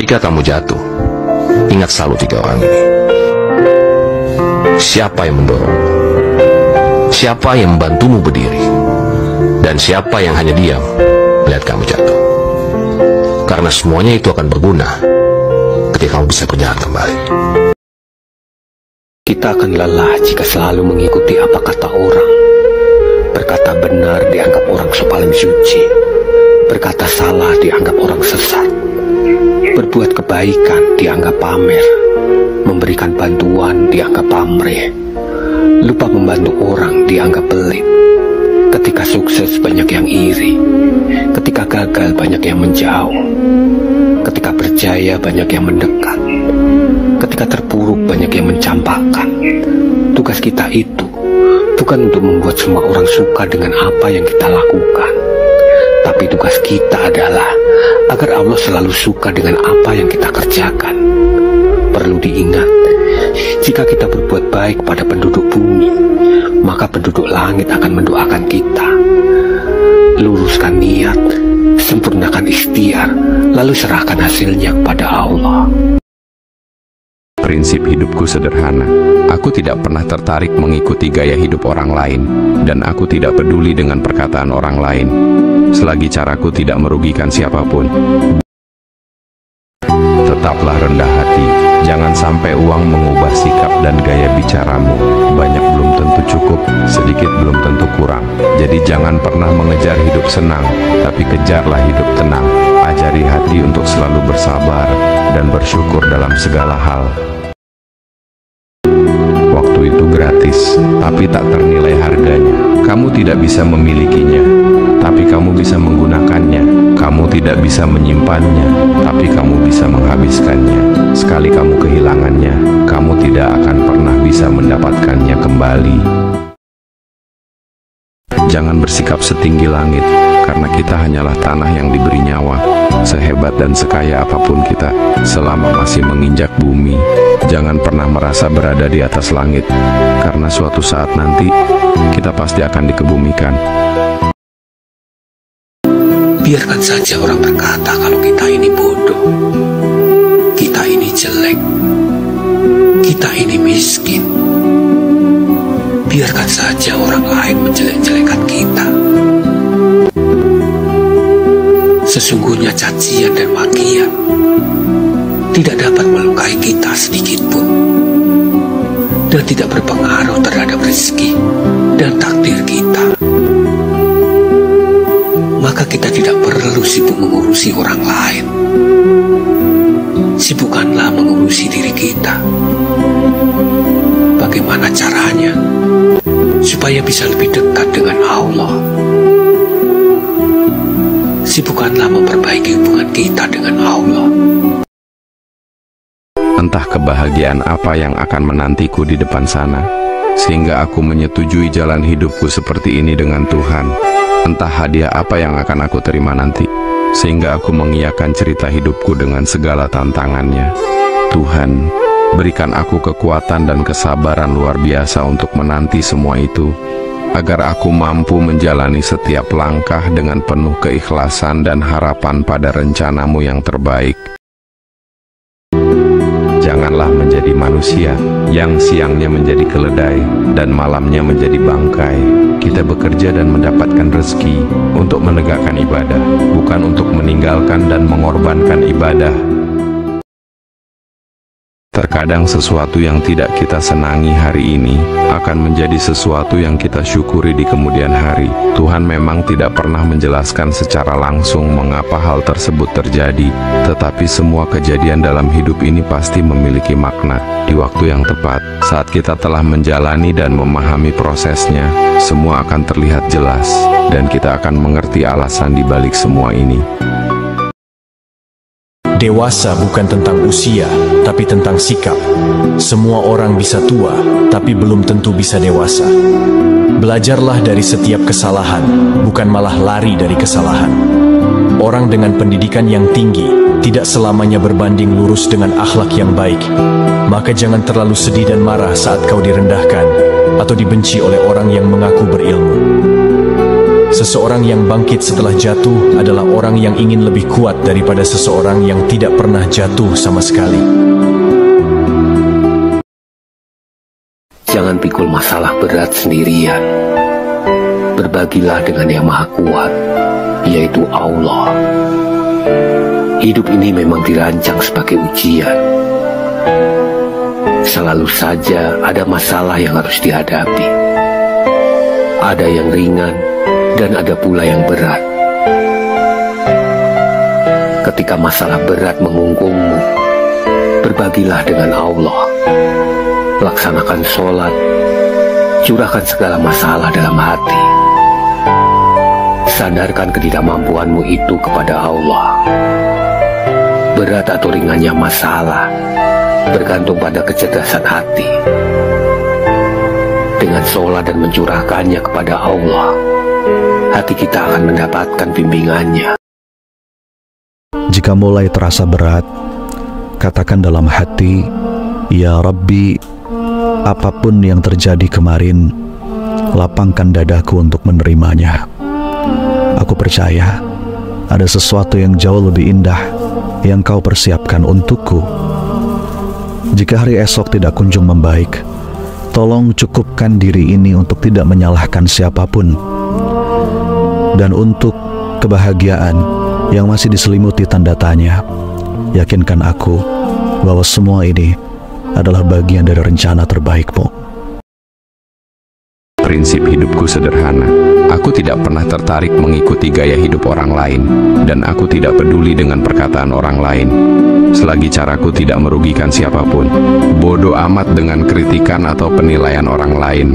Jika kamu jatuh, ingat selalu 3 orang ini. Siapa yang mendorong? Siapa yang membantumu berdiri? Dan siapa yang hanya diam melihat kamu jatuh? Karena semuanya itu akan berguna ketika kamu bisa berjalan kembali. Kita akan lelah jika selalu mengikuti apa kata orang. Berkata benar dianggap orang paling suci. Berkata salah dianggap orang sesat. Berbuat kebaikan dianggap pamer. Memberikan bantuan dianggap pamrih. Lupa membantu orang dianggap pelit. Ketika sukses banyak yang iri. Ketika gagal banyak yang menjauh. Ketika berjaya banyak yang mendekat. Ketika terpuruk banyak yang mencampakkan. Tugas kita itu bukan untuk membuat semua orang suka dengan apa yang kita lakukan. Tapi tugas kita adalah agar Allah selalu suka dengan apa yang kita kerjakan. Perlu diingat, jika kita berbuat baik pada penduduk bumi, maka penduduk langit akan mendoakan kita. Luruskan niat, sempurnakan ikhtiar, lalu serahkan hasilnya kepada Allah. Prinsip hidupku sederhana. Aku tidak pernah tertarik mengikuti gaya hidup orang lain, dan aku tidak peduli dengan perkataan orang lain, selagi caraku tidak merugikan siapapun. Tetaplah rendah hati. Jangan sampai uang mengubah sikap dan gaya bicaramu. Banyak belum tentu cukup, sedikit belum tentu kurang. Jadi jangan pernah mengejar hidup senang, tapi kejarlah hidup tenang. Ajari hati untuk selalu bersabar dan bersyukur dalam segala hal. Waktu itu gratis, tapi tak ternilai harganya. Kamu tidak bisa memilikinya, tapi kamu bisa menggunakannya. Kamu tidak bisa menyimpannya, tapi kamu bisa menghabiskannya. Sekali kamu kehilangannya, kamu tidak akan pernah bisa mendapatkannya kembali. Jangan bersikap setinggi langit, karena kita hanyalah tanah yang diberi nyawa. Sehebat dan sekaya apapun kita, selama masih menginjak bumi, jangan pernah merasa berada di atas langit, karena suatu saat nanti, kita pasti akan dikebumikan. Biarkan saja orang berkata kalau kita ini bodoh, kita ini jelek, kita ini miskin. Biarkan saja orang lain menjelek-jelekan kita. Sesungguhnya cacian dan makian tidak dapat melukai kita sedikit pun, dan tidak berpengaruh terhadap rezeki dan takdir kita. Maka kita tidak perlu sibuk mengurusi orang lain. Sibukkanlah mengurusi diri kita. Bagaimana caranya supaya bisa lebih dekat dengan Allah? Sibukkanlah memperbaiki hubungan kita dengan Allah. Entah kebahagiaan apa yang akan menantiku di depan sana, sehingga aku menyetujui jalan hidupku seperti ini dengan Tuhan. Entah hadiah apa yang akan aku terima nanti, sehingga aku mengiyakan cerita hidupku dengan segala tantangannya. Tuhan, berikan aku kekuatan dan kesabaran luar biasa untuk menanti semua itu, agar aku mampu menjalani setiap langkah dengan penuh keikhlasan dan harapan pada rencanamu yang terbaik. Janganlah menjadi manusia yang siangnya menjadi keledai dan malamnya menjadi bangkai. Kita bekerja dan mendapatkan rezeki untuk menegakkan ibadah, bukan untuk meninggalkan dan mengorbankan ibadah. Terkadang sesuatu yang tidak kita senangi hari ini akan menjadi sesuatu yang kita syukuri di kemudian hari. Tuhan memang tidak pernah menjelaskan secara langsung mengapa hal tersebut terjadi, tetapi semua kejadian dalam hidup ini pasti memiliki makna. Di waktu yang tepat, saat kita telah menjalani dan memahami prosesnya, semua akan terlihat jelas, dan kita akan mengerti alasan di balik semua ini. Dewasa bukan tentang usia, tapi tentang sikap. Semua orang bisa tua, tapi belum tentu bisa dewasa. Belajarlah dari setiap kesalahan, bukan malah lari dari kesalahan. Orang dengan pendidikan yang tinggi tidak selamanya berbanding lurus dengan akhlak yang baik. Maka jangan terlalu sedih dan marah saat kau direndahkan atau dibenci oleh orang yang mengaku berilmu. Seseorang yang bangkit setelah jatuh adalah orang yang ingin lebih kuat daripada seseorang yang tidak pernah jatuh sama sekali. Jangan pikul masalah berat sendirian. Berbagilah dengan yang maha kuat, yaitu Allah. Hidup ini memang dirancang sebagai ujian. Selalu saja ada masalah yang harus dihadapi. Ada yang ringan dan ada pula yang berat. Ketika masalah berat mengunggungmu, berbagilah dengan Allah. Laksanakan sholat, curahkan segala masalah dalam hati. Sandarkan ketidakmampuanmu itu kepada Allah. Berat atau ringannya masalah bergantung pada kecerdasan hati. Dengan sholat dan mencurahkannya kepada Allah, hati kita akan mendapatkan bimbingannya. Jika mulai terasa berat, katakan dalam hati, "Ya Rabbi, apapun yang terjadi kemarin, lapangkan dadaku untuk menerimanya. Aku percaya ada sesuatu yang jauh lebih indah yang kau persiapkan untukku. Jika hari esok tidak kunjung membaik, tolong cukupkan diri ini untuk tidak menyalahkan siapapun. Dan untuk kebahagiaan yang masih diselimuti tanda tanya, yakinkan aku bahwa semua ini adalah bagian dari rencana terbaikmu." Prinsip hidupku sederhana. Aku tidak pernah tertarik mengikuti gaya hidup orang lain, dan aku tidak peduli dengan perkataan orang lain. Selagi caraku tidak merugikan siapapun, bodoh amat dengan kritikan atau penilaian orang lain.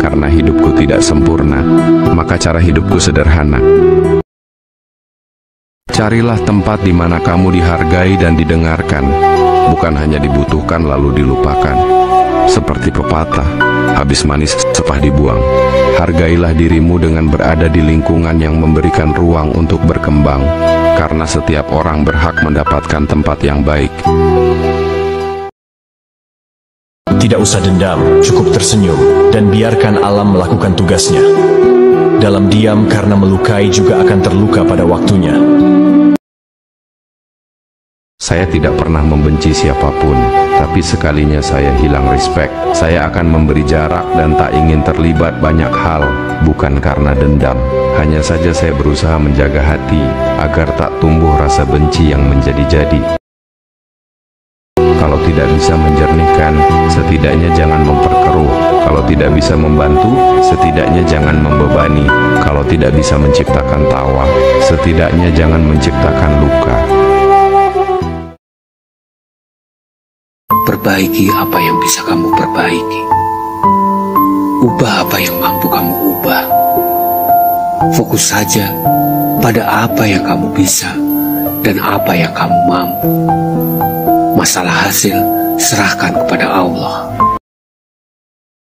Karena hidupku tidak sempurna, maka cara hidupku sederhana. Carilah tempat di mana kamu dihargai dan didengarkan, bukan hanya dibutuhkan lalu dilupakan. Seperti pepatah, habis manis sepah dibuang. Hargailah dirimu dengan berada di lingkungan yang memberikan ruang untuk berkembang, karena setiap orang berhak mendapatkan tempat yang baik. Tidak usah dendam, cukup tersenyum, dan biarkan alam melakukan tugasnya. Dalam diam karena melukai juga akan terluka pada waktunya. Saya tidak pernah membenci siapapun, tapi sekalinya saya hilang respek, saya akan memberi jarak dan tak ingin terlibat banyak hal, bukan karena dendam. Hanya saja saya berusaha menjaga hati, agar tak tumbuh rasa benci yang menjadi-jadi. Kalau tidak bisa menjernihkan, setidaknya jangan memperkeruh. Kalau tidak bisa membantu, setidaknya jangan membebani. Kalau tidak bisa menciptakan tawa, setidaknya jangan menciptakan luka. Perbaiki apa yang bisa kamu perbaiki. Ubah apa yang mampu kamu ubah. Fokus saja pada apa yang kamu bisa dan apa yang kamu mampu. Masalah hasil serahkan kepada Allah.